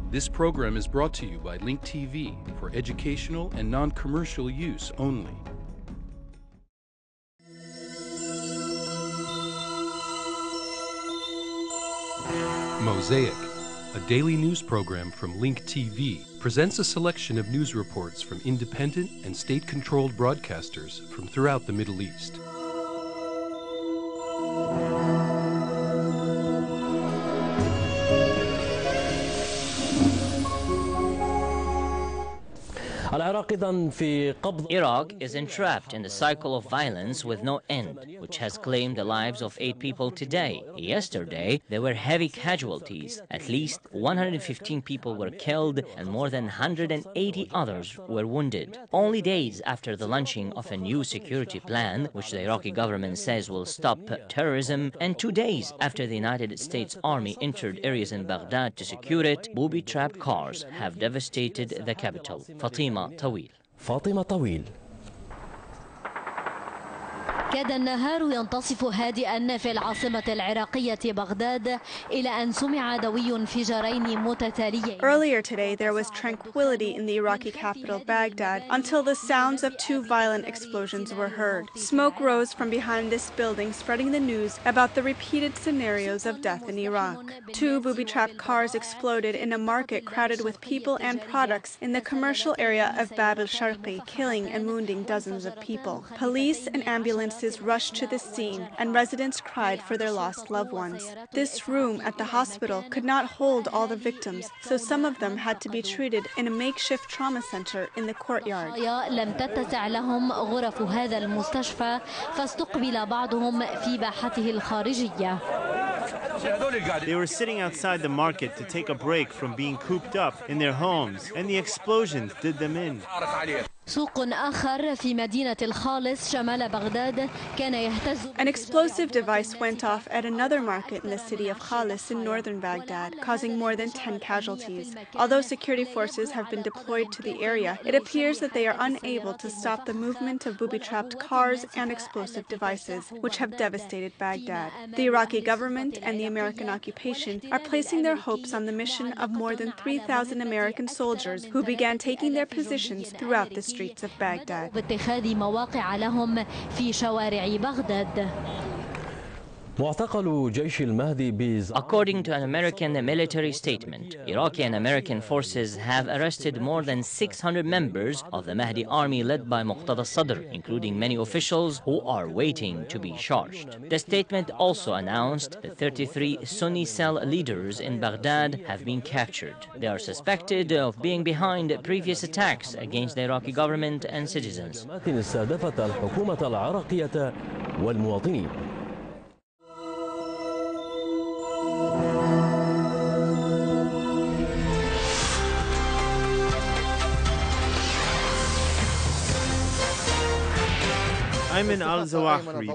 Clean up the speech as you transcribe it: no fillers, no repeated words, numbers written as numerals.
This program is brought to you by Link TV for educational and non-commercial use only. Mosaic, a daily news program from Link TV, presents a selection of news reports from independent and state-controlled broadcasters from throughout the Middle East. Iraq is entrapped in the cycle of violence with no end, which has claimed the lives of 8 people today. Yesterday, there were heavy casualties. At least 115 people were killed and more than 180 others were wounded. Only days after the launching of a new security plan, which the Iraqi government says will stop terrorism, and 2 days after the United States Army entered areas in Baghdad to secure it, booby-trapped cars have devastated the capital. فاطمة طويل. كاد النهار ينتصف هادئا في العاصمة العراقية بغداد إلى أن سمع دوي انفجارين متتاليين. Earlier today there was tranquility in the Iraqi capital Baghdad until the sounds of 2 violent explosions were heard. Smoke rose from behind this building, spreading the news about the repeated scenarios of death in Iraq. 2 booby-trapped cars exploded in a market crowded with people and products in the commercial area of Bab al-Sharqi, killing and wounding dozens of people. Police and ambulances rushed to the scene, and residents cried for their lost loved ones. This room at the hospital could not hold all the victims, so some of them had to be treated in a makeshift trauma center in the courtyard. لم تتسع لهم غرف هذا المستشفى فاستقبل بعضهم في باحته الخارجية. They were sitting outside the market to take a break from being cooped up in their homes, and the explosions did them in. سوق آخر في مدينة الخالص شمال بغداد كان يهتز. An explosive device went off at another market in the city of Khalis in northern Baghdad, causing more than 10 casualties. Although security forces have been deployed to the area, it appears that they are unable to stop the movement of booby-trapped cars and explosive devices, which have devastated Baghdad. The Iraqi government and the American occupation are placing their hopes on the mission of more than 3,000 American soldiers who began taking their positions throughout the streets of Baghdad. باتخاذ مواقع لهم في شوارع بغداد. According to an American military statement, Iraqi and American forces have arrested more than 600 members of the Mahdi army led by Muqtada Sadr, including many officials who are waiting to be charged. The statement also announced that 33 Sunni cell leaders in Baghdad have been captured. They are suspected of being behind previous attacks against the Iraqi government and citizens. I'm in Zawahiri.